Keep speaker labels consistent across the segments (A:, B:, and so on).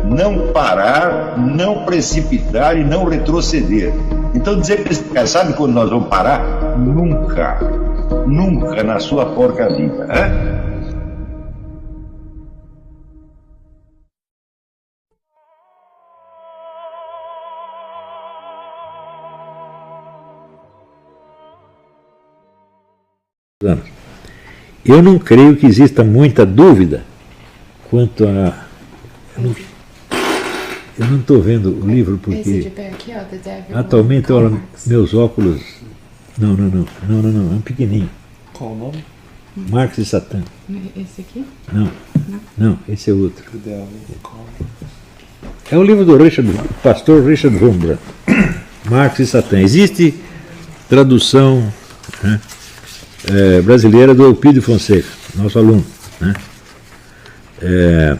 A: não parar, não precipitar e não retroceder. Então dizer para esse cara, sabe quando nós vamos parar? Nunca, nunca na sua porca vida, né?
B: Eu não creio que exista muita dúvida quanto a... Eu não estou vendo o livro porque...
C: Esse de pé aqui, ó, The Devil.
B: Atualmente, olha, meus óculos... Não, é um pequenininho.
D: Qual o nome?
B: Marx e Satã.
C: Esse aqui?
B: Não, esse é outro.
D: The Devil.
B: É um livro do pastor Richard Wurmbrand, Marx e Satã. Existe tradução, né, brasileira do Elpidio Fonseca, nosso aluno, né? É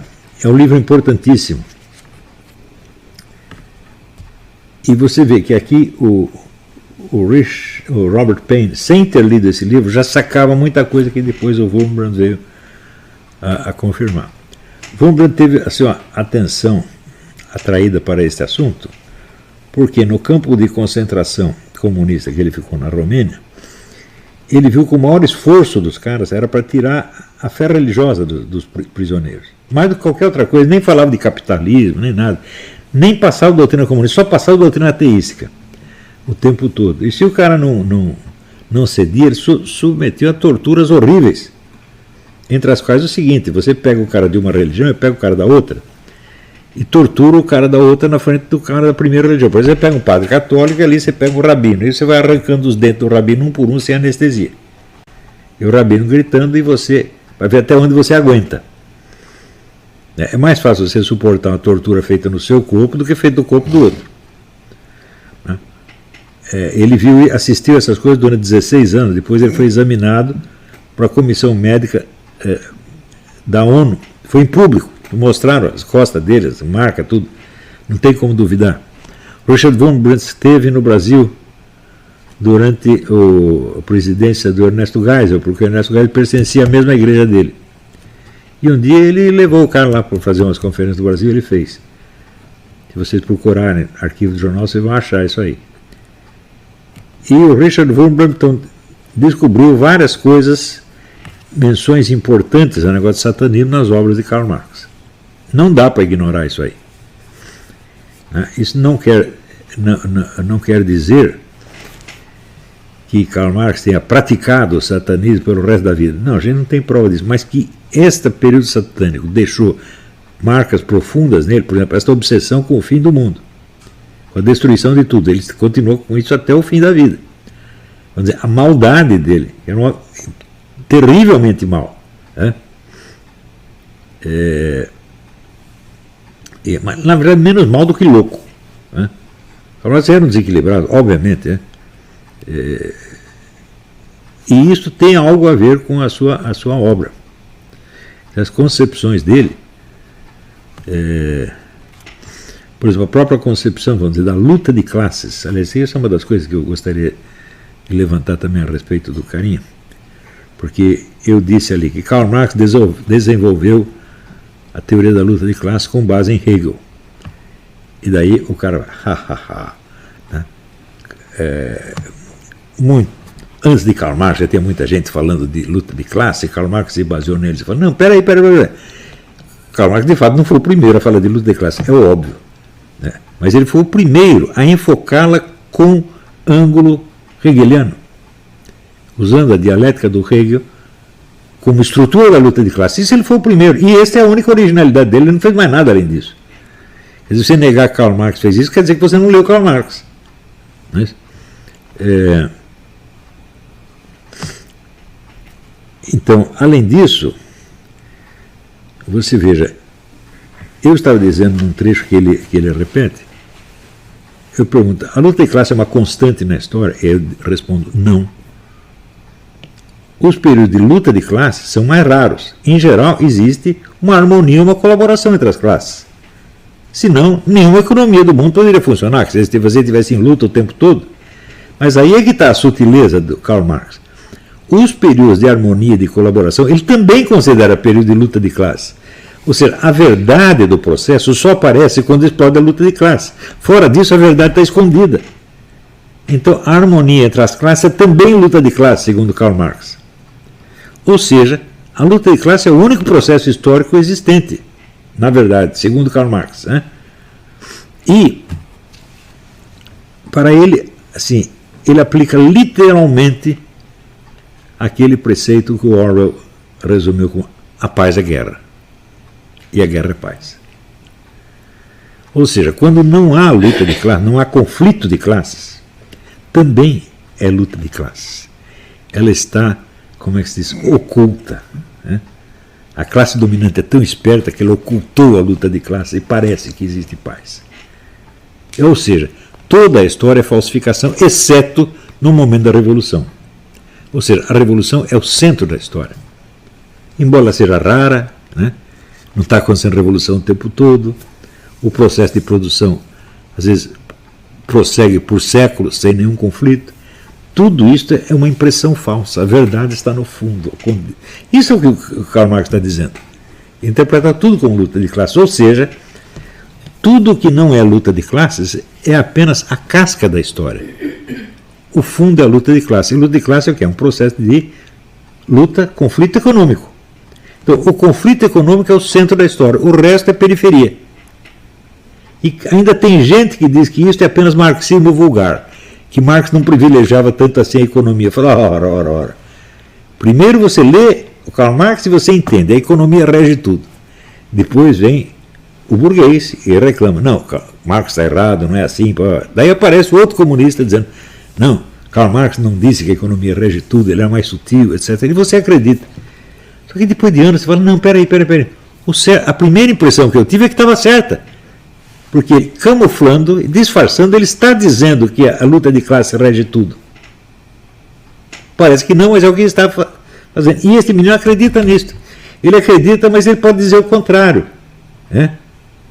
B: um livro importantíssimo. E você vê que aqui o Robert Paine, sem ter lido esse livro, já sacava muita coisa que depois o Wurmbrand veio a confirmar. Wurmbrand teve a sua atenção atraída para este assunto, porque no campo de concentração comunista que ele ficou na Romênia, ele viu que o maior esforço dos caras era para tirar a fé religiosa dos prisioneiros. Mais do que qualquer outra coisa, nem falava de capitalismo, nem nada. Nem passava doutrina comunista, só passava doutrina ateística o tempo todo. E se o cara não cedia, ele submeteu a torturas horríveis. Entre as quais o seguinte: você pega o cara de uma religião e pega o cara da outra, e tortura o cara da outra na frente do cara da primeira religião. Por exemplo, você pega um padre católico e ali você pega um rabino, e você vai arrancando os dentes do rabino um por um sem anestesia. E o rabino gritando, e você vai ver até onde você aguenta. É mais fácil você suportar uma tortura feita no seu corpo do que feita no corpo do outro. Ele assistiu a essas coisas durante 16 anos, depois ele foi examinado para a comissão médica da ONU. Foi em público, mostraram as costas dele, as marcas, tudo. Não tem como duvidar. Richard Wurmbrand esteve no Brasil durante a presidência do Ernesto Geisel, porque o Ernesto Geisel pertencia à mesma igreja dele. E um dia ele levou o cara lá para fazer umas conferências do Brasil, ele fez. Se vocês procurarem arquivo do jornal, vocês vão achar isso aí. E o Richard Wurmbrand então, descobriu várias coisas, menções importantes ao negócio de satanismo nas obras de Karl Marx. Não dá para ignorar isso aí. Isso não quer dizer que Karl Marx tenha praticado o satanismo pelo resto da vida. Não, a gente não tem prova disso, mas que este período satânico deixou marcas profundas nele, por exemplo, esta obsessão com o fim do mundo, com a destruição de tudo. Ele continuou com isso até o fim da vida. Vamos dizer, a maldade dele era terrivelmente mal. Mas, na verdade, menos mal do que louco. Karl Marx era um desequilibrado, obviamente. E isso tem algo a ver com a sua obra. As concepções dele, por exemplo, a própria concepção, vamos dizer, da luta de classes. Aliás, essa é uma das coisas que eu gostaria de levantar também a respeito do Carinha, porque eu disse ali que Karl Marx desenvolveu a teoria da luta de classes com base em Hegel. E daí o cara né? Muito antes de Karl Marx já tinha muita gente falando de luta de classe, Karl Marx se baseou neles e falou: não, peraí. Karl Marx de fato não foi o primeiro a falar de luta de classe, é óbvio, né? Mas ele foi o primeiro a enfocá-la com ângulo hegeliano, usando a dialética do Hegel como estrutura da luta de classe. Isso ele foi o primeiro, e esta é a única originalidade dele, ele não fez mais nada além disso. Se você negar que Karl Marx fez isso, quer dizer que você não leu Karl Marx. Não é? Então, além disso, você veja, eu estava dizendo num trecho que ele repete, eu pergunto: a luta de classe é uma constante na história? Eu respondo: não. Os períodos de luta de classe são mais raros. Em geral, existe uma harmonia, uma colaboração entre as classes. Senão, nenhuma economia do mundo poderia funcionar, se você estivesse em luta o tempo todo. Mas aí é que está a sutileza do Karl Marx. Os períodos de harmonia e de colaboração, ele também considera período de luta de classe. Ou seja, a verdade do processo só aparece quando explode a luta de classe. Fora disso, a verdade está escondida. Então, a harmonia entre as classes é também luta de classe, segundo Karl Marx. Ou seja, a luta de classe é o único processo histórico existente, na verdade, segundo Karl Marx. Né? E, para ele, assim, ele aplica literalmente aquele preceito que o Orwell resumiu como a paz é guerra. E a guerra é paz. Ou seja, quando não há luta de classe, não há conflito de classes, também é luta de classes. Ela está, como é que se diz, oculta. Né? A classe dominante é tão esperta que ela ocultou a luta de classes e parece que existe paz. Ou seja, toda a história é falsificação, exceto no momento da Revolução. Ou seja, a Revolução é o centro da história. Embora ela seja rara, né? Não está acontecendo revolução o tempo todo, o processo de produção, às vezes, prossegue por séculos sem nenhum conflito. Tudo isso é uma impressão falsa, a verdade está no fundo. Isso é o que o Karl Marx está dizendo. Interpreta tudo como luta de classes, ou seja, tudo que não é luta de classes é apenas a casca da história. O fundo é a luta de classe. E luta de classe é o quê? É um processo de luta, conflito econômico. Então, o conflito econômico é o centro da história, o resto é periferia. E ainda tem gente que diz que isso é apenas marxismo vulgar, que Marx não privilegiava tanto assim a economia. Fala, ora. Primeiro você lê o Karl Marx e você entende, a economia rege tudo. Depois vem o burguês e reclama, não, Marx está errado, não é assim. Daí aparece outro comunista dizendo, não, Karl Marx não disse que a economia rege tudo, ele é mais sutil, etc. E você acredita. Só que depois de anos você fala, não, peraí. A primeira impressão que eu tive é que estava certa. Porque camuflando e disfarçando, ele está dizendo que a luta de classe rege tudo. Parece que não, mas é o que ele está fazendo. E esse menino acredita nisso. Ele acredita, mas ele pode dizer o contrário. Né?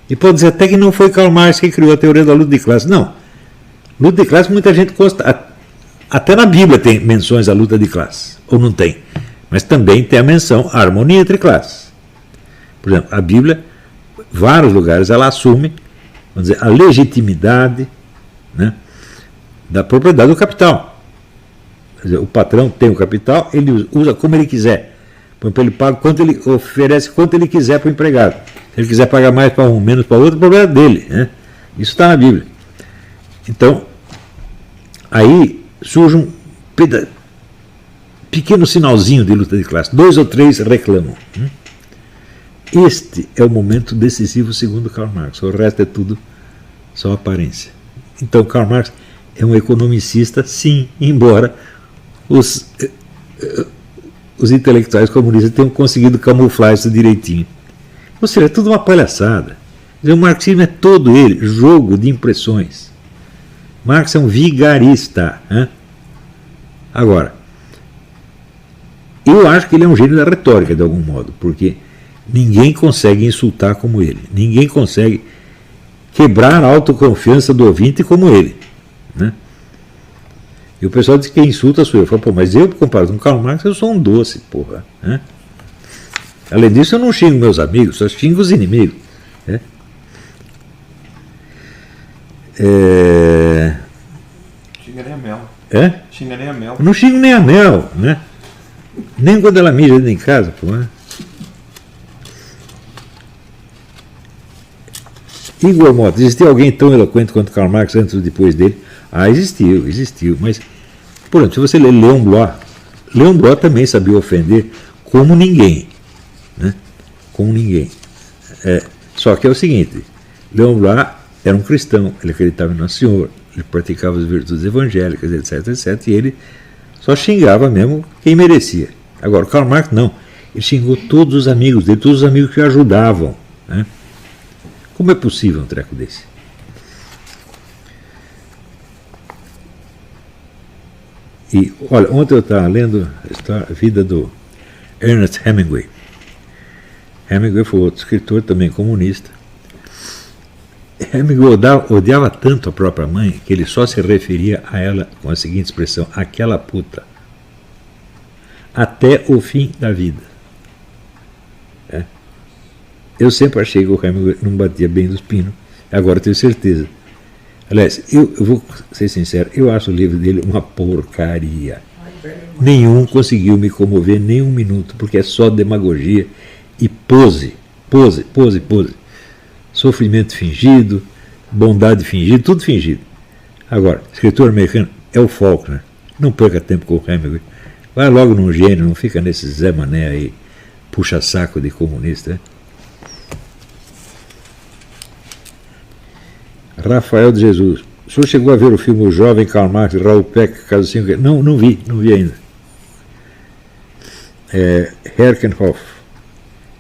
B: E pode dizer até que não foi Karl Marx que criou a teoria da luta de classe. Não. Luta de classe muita gente gosta. Até na Bíblia tem menções à luta de classe. Ou não tem. Mas também tem a menção à harmonia entre classes. Por exemplo, a Bíblia, em vários lugares, ela assume, vamos dizer, a legitimidade, né, da propriedade do capital. Quer dizer, o patrão tem o capital, ele usa como ele quiser. Por exemplo, ele paga quanto ele oferece, quanto ele quiser para o empregado. Se ele quiser pagar mais para um, menos para outro, o problema é dele. Né? Isso está na Bíblia. Então, aí surge um pequeno sinalzinho de luta de classe. 2 ou 3 reclamam. Este é o momento decisivo segundo Karl Marx. O resto é tudo só aparência. Então Karl Marx é um economicista, sim, embora os intelectuais comunistas tenham conseguido camuflar isso direitinho. Ou seja, é tudo uma palhaçada. O marxismo é todo ele jogo de impressões. Marx é um vigarista. Hein? Agora, eu acho que ele é um gênio da retórica, de algum modo, porque ninguém consegue insultar como ele. Ninguém consegue quebrar a autoconfiança do ouvinte como ele. Né? E o pessoal diz que quem insulta sou eu. Eu falo, pô, mas eu, comparado com Karl Marx, eu sou um doce, porra. Né? Além disso, eu não xingo meus amigos, só xingo os inimigos. Né?
D: Xinga nem a Mel. Xinga nem a Mel.
B: Eu não xingo nem a Mel, né? Nem quando ela mija dentro em casa, pô. Né? Igor Mota, existiu alguém tão eloquente quanto Karl Marx antes ou depois dele? Ah, existiu. Mas, por exemplo, se você ler Leon Bloch também sabia ofender como ninguém. Né? Como ninguém. Só que é o seguinte, Leon Bloch era um cristão, ele acreditava no Senhor, ele praticava as virtudes evangélicas, etc, e ele só xingava mesmo quem merecia. Agora, o Karl Marx não. Ele xingou todos os amigos dele, todos os amigos que o ajudavam. Né? Como é possível um treco desse? E, olha, ontem eu estava lendo a vida do Ernest Hemingway. Hemingway foi outro escritor também comunista. Hemingway odiava tanto a própria mãe que ele só se referia a ela com a seguinte expressão: aquela puta. Até o fim da vida. Eu sempre achei que o Hemingway não batia bem dos pinos. Agora tenho certeza. Aliás, eu vou ser sincero, eu acho o livro dele uma porcaria. Nenhum conseguiu me comover nem um minuto, porque é só demagogia e pose. Sofrimento fingido, bondade fingida, tudo fingido. Agora, escritor americano é o Faulkner. Não perca tempo com o Hemingway. Vai logo num gênio, não fica nesse Zé Mané aí, puxa saco de comunista. Né? Rafael de Jesus. O senhor chegou a ver o filme O Jovem Karl Marx, Raul Peck, caso 5? Não vi ainda. Herkenhoff.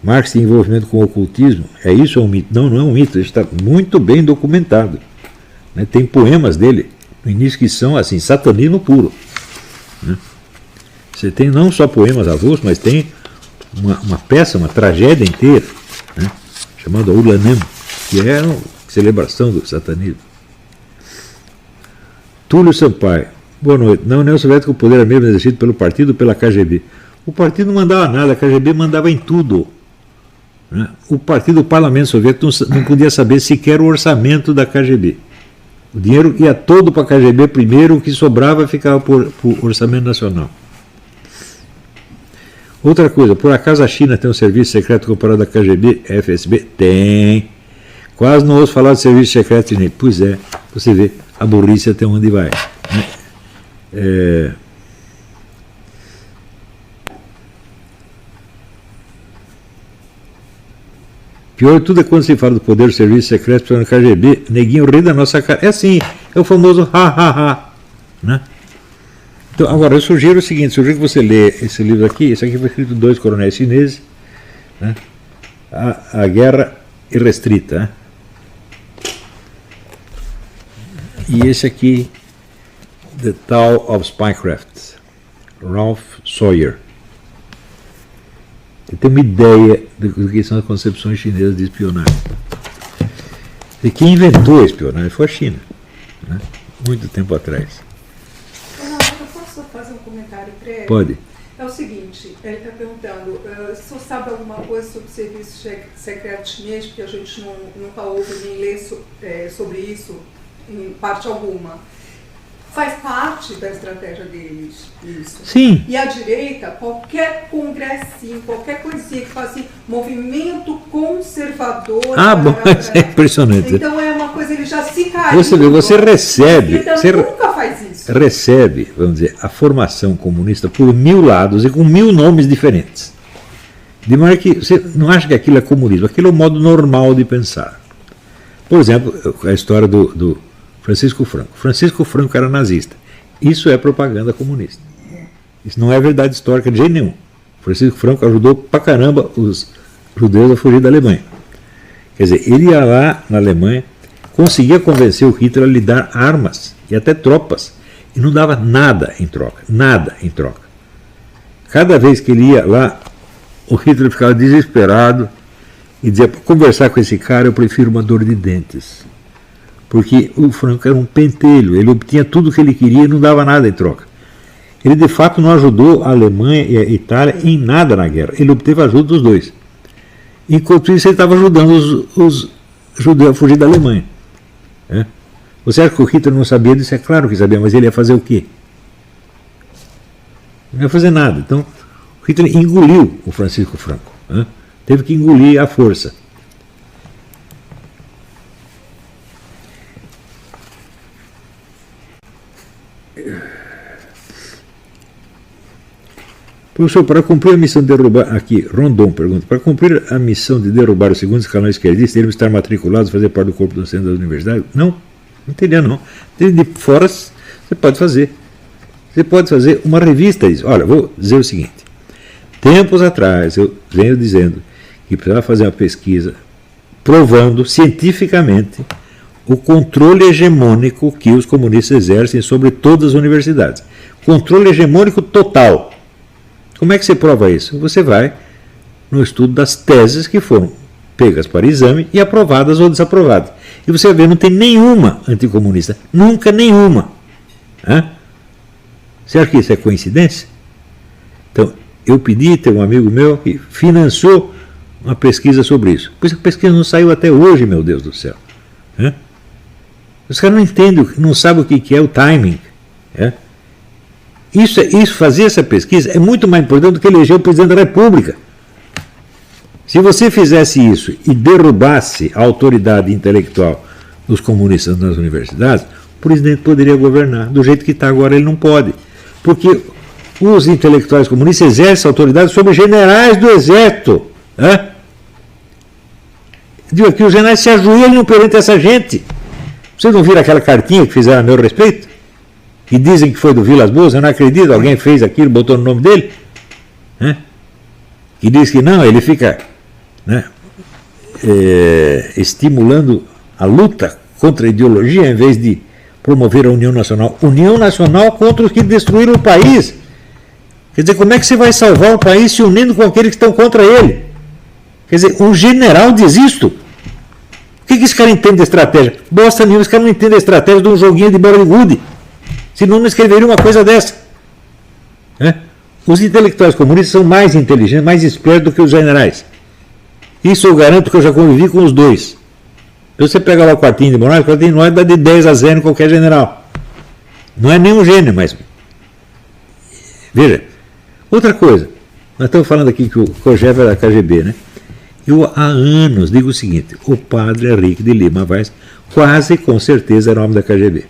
B: Marx tem envolvimento com o ocultismo? É isso ou é um mito? Não é um mito, isso está muito bem documentado. Né? Tem poemas dele, no início, que são assim, satanismo puro. Né? Você tem não só poemas avulsos, mas tem uma peça, uma tragédia inteira, né? Chamada Ulanem, que é uma celebração do satanismo. Túlio Sampaio. Boa noite. Na União Soviética o poder era mesmo exercido pelo partido ou pela KGB? O partido não mandava nada, a KGB mandava em tudo. Né? O partido, o parlamento soviético não podia saber sequer o orçamento da KGB. O dinheiro ia todo para a KGB primeiro, o que sobrava ficava por orçamento nacional. Outra coisa, por acaso a China tem um serviço secreto comparado à KGB, FSB? Tem. Quase não ouço falar de serviço secreto chinês. Pois é, você vê a burrice até onde vai. Né? Pior de tudo é quando se fala do poder do serviço secreto pelo KGB, neguinho ri da nossa cara. É assim, é o famoso ha. Né? Então, agora, eu sugiro o seguinte, sugiro que você lê esse livro aqui, esse aqui foi escrito por 2 coronéis chineses, né? A Guerra Irrestrita. Né? E esse aqui, The Tao of Spycraft, Ralph Sawyer. Ele tem uma ideia do que são as concepções chinesas de espionagem. E quem inventou a espionagem foi a China, né? Muito tempo atrás.
E: Eu posso fazer um comentário prévio?
B: Pode.
E: É o seguinte, ele está perguntando, o senhor sabe alguma coisa sobre o serviço secreto chinês, porque a gente nunca ouve nem lê sobre isso em parte alguma. Faz parte da estratégia deles, isso.
B: Sim.
E: E a direita, qualquer congressinho, qualquer coisinha que faz assim, movimento conservador...
B: Bom, é impressionante.
E: Então é uma coisa, ele já se caiu.
B: Você vê, você recebe...
E: Você nunca faz isso.
B: Recebe, vamos dizer, a formação comunista por 1000 lados e com 1000 nomes diferentes. De maneira que você não acha que aquilo é comunismo, aquilo é o modo normal de pensar. Por exemplo, a história do Francisco Franco. Francisco Franco era nazista. Isso é propaganda comunista. Isso não é verdade histórica de jeito nenhum. Francisco Franco ajudou pra caramba os judeus a fugir da Alemanha. Quer dizer, ele ia lá na Alemanha, conseguia convencer o Hitler a lhe dar armas e até tropas. E não dava nada em troca. Nada em troca. Cada vez que ele ia lá, o Hitler ficava desesperado e dizia, para conversar com esse cara eu prefiro uma dor de dentes. Porque o Franco era um pentelho, ele obtinha tudo o que ele queria e não dava nada em troca. Ele de fato não ajudou a Alemanha e a Itália em nada na guerra, ele obteve ajuda dos dois. Enquanto isso ele estava ajudando os judeus a fugir da Alemanha. Você acha que o Hitler não sabia disso? É claro que sabia, mas ele ia fazer o quê? Não ia fazer nada. Então, o Hitler engoliu o Francisco Franco. Teve que engolir à força. Professor, para cumprir a missão de derrubar... Aqui, Rondon pergunta. Para cumprir a missão de derrubar o segundo escalão esquerdista, devem estar matriculados, fazer parte do corpo docente da universidade? Não teria não. De fora, você pode fazer. Você pode fazer uma revista disso. Olha, vou dizer o seguinte. Tempos atrás, eu venho dizendo que precisava fazer uma pesquisa provando cientificamente o controle hegemônico que os comunistas exercem sobre todas as universidades. Controle hegemônico total. Como é que você prova isso? Você vai no estudo das teses que foram pegas para exame e aprovadas ou desaprovadas. E você vai ver, não tem nenhuma anticomunista. Nunca nenhuma. Você acha que isso é coincidência? Então, eu pedi, tem um amigo meu que financiou uma pesquisa sobre isso. Pois a pesquisa não saiu até hoje, meu Deus do céu. Os caras não entendem, não sabem o que é o timing. Isso, fazer essa pesquisa é muito mais importante do que eleger o presidente da República. Se você fizesse isso e derrubasse a autoridade intelectual dos comunistas nas universidades, o presidente poderia governar. Do jeito que está agora, ele não pode. Porque os intelectuais comunistas exercem autoridade sobre generais do exército. Digo aqui, os generais se ajoelham perante essa gente. Vocês não viram aquela cartinha que fizeram a meu respeito? Que dizem que foi do Vilas Boas, eu não acredito, alguém fez aquilo, botou no nome dele. Que diz que não, ele fica estimulando a luta contra a ideologia em vez de promover a União Nacional. União Nacional contra os que destruíram o país. Quer dizer, como é que você vai salvar o país se unindo com aqueles que estão contra ele? Quer dizer, um general diz isto. O que esse cara entende de estratégia? Bosta nenhuma, esse cara não entende a estratégia de um joguinho de bola de gude. Senão não escreveria uma coisa dessa. Os intelectuais comunistas são mais inteligentes, mais espertos do que os generais. Isso eu garanto que eu já convivi com os dois. Você pega lá o Quartinho de Moraes, o Quartinho de Moraes dá de 10-0 em qualquer general. Não é nenhum gênio, mas... Veja, outra coisa. Nós estamos falando aqui que o Kojève é da KGB, Eu há anos digo o seguinte, o padre Henrique de Lima Vaz quase com certeza era homem da KGB.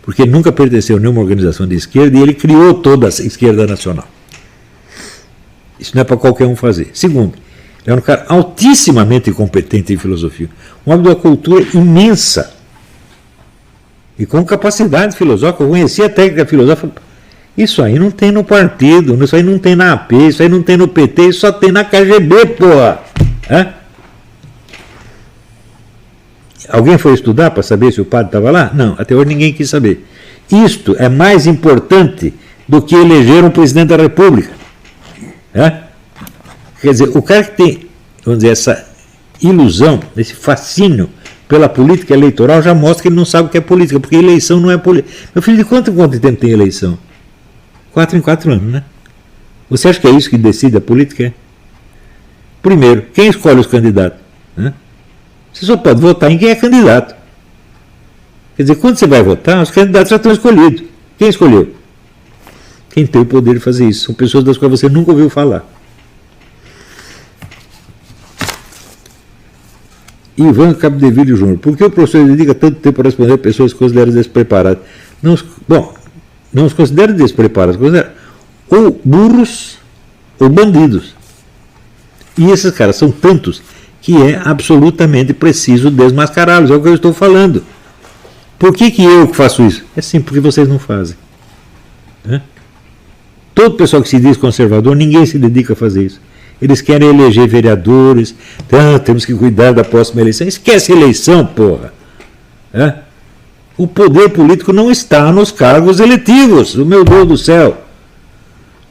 B: Porque ele nunca pertenceu a nenhuma organização de esquerda e ele criou toda a esquerda nacional. Isso não é para qualquer um fazer. Segundo, ele era um cara altissimamente competente em filosofia. Um homem de uma cultura imensa. E com capacidade filosófica. Eu conhecia a técnica filosófica. Isso aí não tem no partido, isso aí não tem na AP, isso aí não tem no PT, isso só tem na KGB, porra. Alguém foi estudar para saber se o padre estava lá? Não, até hoje ninguém quis saber. Isto é mais importante do que eleger um presidente da República. Quer dizer, o cara que tem, vamos dizer, essa ilusão, esse fascínio pela política eleitoral já mostra que ele não sabe o que é política, porque eleição não é política. Meu filho, de quanto tempo tem eleição? 4 em 4 anos, Você acha que é isso que decide a política? Primeiro, quem escolhe os candidatos? Você só pode votar em quem é candidato. Quer dizer, quando você vai votar, os candidatos já estão escolhidos. Quem escolheu? Quem tem o poder de fazer isso. São pessoas das quais você nunca ouviu falar. Ivan Capdeville Júnior. Por que o professor dedica tanto tempo para responder a pessoas consideradas despreparadas? Não os considera despreparados, considera ou burros ou bandidos. E esses caras são tantos que é absolutamente preciso desmascará-los. É o que eu estou falando. Por que eu faço isso? É sim, porque vocês não fazem. Todo pessoal que se diz conservador, ninguém se dedica a fazer isso. Eles querem eleger vereadores, temos que cuidar da próxima eleição. Esquece a eleição, porra. O poder político não está nos cargos eletivos, meu Deus do céu.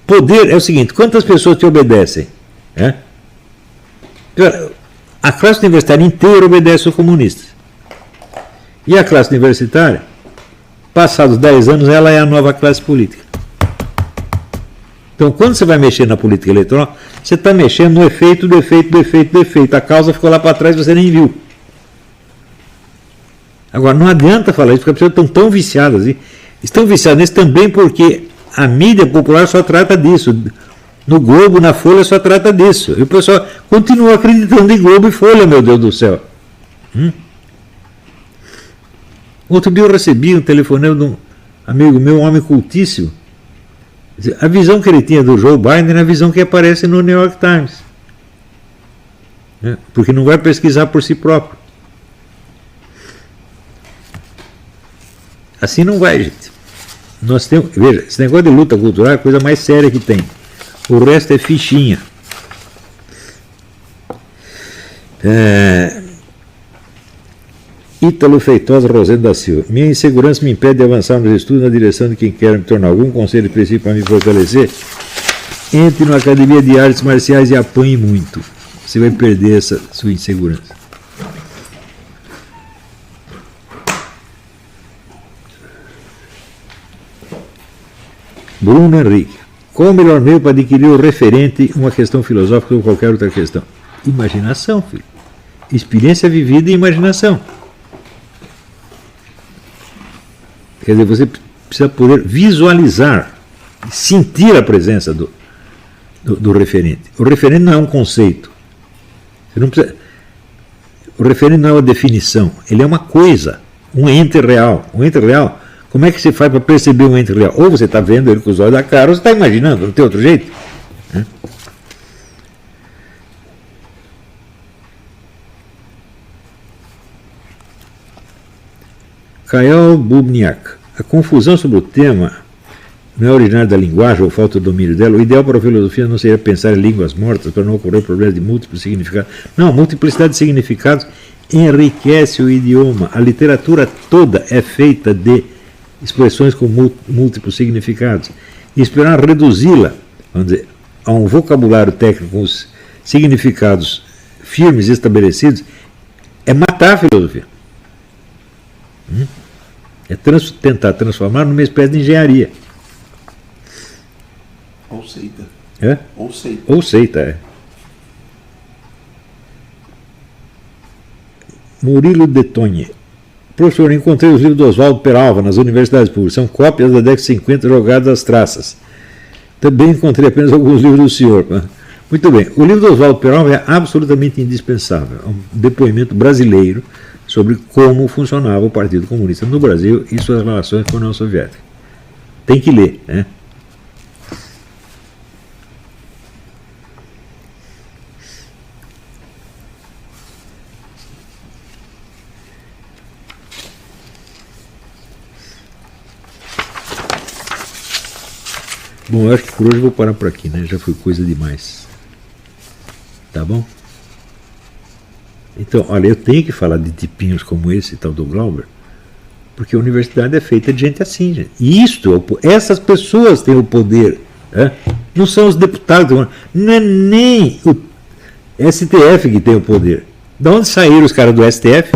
B: Poder é o seguinte, quantas pessoas te obedecem? A classe universitária inteira obedece aos comunistas. E a classe universitária, passados 10 anos, ela é a nova classe política. Então, quando você vai mexer na política eleitoral, você está mexendo no efeito do efeito do efeito do efeito. A causa ficou lá para trás e você nem viu. Agora, não adianta falar isso, porque as pessoas estão tão viciadas. Estão viciadas nisso também porque a mídia popular só trata disso. No Globo, na Folha, só trata disso. E o pessoal continua acreditando em Globo e Folha, meu Deus do céu. Outro dia eu recebi um telefonema de um amigo meu, um homem cultíssimo. A visão que ele tinha do Joe Biden é a visão que aparece no New York Times. Porque não vai pesquisar por si próprio. Assim não vai, gente. Nós temos, veja, esse negócio de luta cultural é a coisa mais séria que tem. O resto é fichinha. Ítalo Feitosa Rosendo da Silva. Minha insegurança me impede de avançar nos estudos na direção de quem quer me tornar. Algum conselho específico para me fortalecer? Entre na Academia de Artes Marciais e apanhe muito. Você vai perder essa sua insegurança. Bruno Henrique. Qual o melhor meio para adquirir o referente uma questão filosófica ou qualquer outra questão? Imaginação, filho. Experiência vivida e imaginação. Quer dizer, você precisa poder visualizar, sentir a presença do referente. O referente não é um conceito. Você não precisa, o referente não é uma definição. Ele é uma coisa, um ente real. Um ente real, como é que você faz para perceber um ente real? Ou você está vendo ele com os olhos da cara, ou você está imaginando, não tem outro jeito. Kael Bubniak. A confusão sobre o tema não é originária da linguagem ou falta de domínio dela. O ideal para a filosofia não seria pensar em línguas mortas para não ocorrer problemas de múltiplos significados. Não, multiplicidade de significados enriquece o idioma. A literatura toda é feita de expressões com múltiplos significados. E esperar reduzi-la, vamos dizer, a um vocabulário técnico com os significados firmes e estabelecidos é matar a filosofia. É tentar transformar numa espécie de engenharia.
D: Ou seita.
B: É?
D: Ou seita.
B: Ou seita, é. Murilo de Tonhe. Professor, encontrei os livros do Oswaldo Peralva nas universidades públicas. São cópias da década de 50 jogadas às traças. Também encontrei apenas alguns livros do senhor. Muito bem. O livro do Oswaldo Peralva é absolutamente indispensável. É um depoimento brasileiro sobre como funcionava o Partido Comunista no Brasil e suas relações com a União Soviética. Tem que ler, né? Bom, eu acho que por hoje eu vou parar por aqui, né? Já foi coisa demais. Tá bom? Então, olha, eu tenho que falar de tipinhos como esse e tal do Glauber, porque a universidade é feita de gente assim, gente. E essas pessoas têm o poder. Né? Não são os deputados, não é nem o STF que tem o poder. De onde saíram os caras do STF?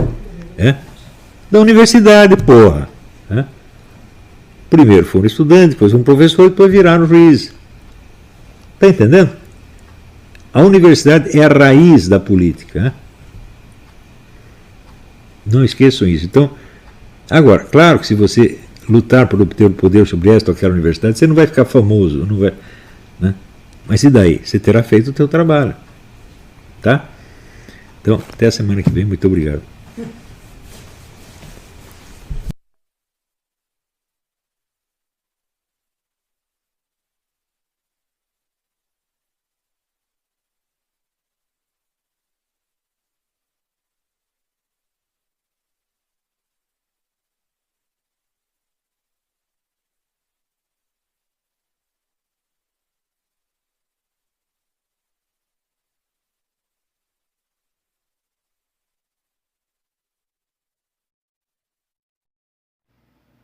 B: Da universidade, porra. Primeiro foram estudantes, depois um professor, depois viraram juiz. Está entendendo? A universidade é a raiz da política. Não esqueçam isso. Então, agora, claro que se você lutar por obter o poder sobre esta ou aquela universidade, você não vai ficar famoso, não vai, né? Mas e daí? Você terá feito o teu trabalho. Tá? Então, até a semana que vem. Muito obrigado.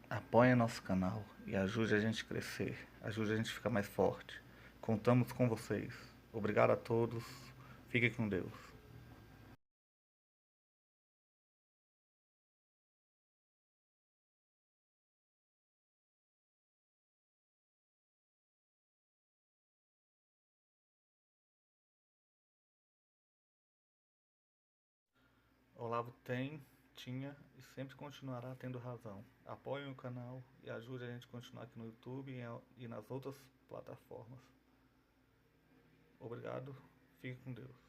F: Apoie nosso canal e ajude a gente a crescer, ajude a gente a ficar mais forte. Contamos com vocês. Obrigado a todos. Fiquem com Deus. Olavo tinha e sempre continuará tendo razão. Apoiem o canal e ajude a gente a continuar aqui no YouTube e nas outras plataformas. Obrigado, fique com Deus.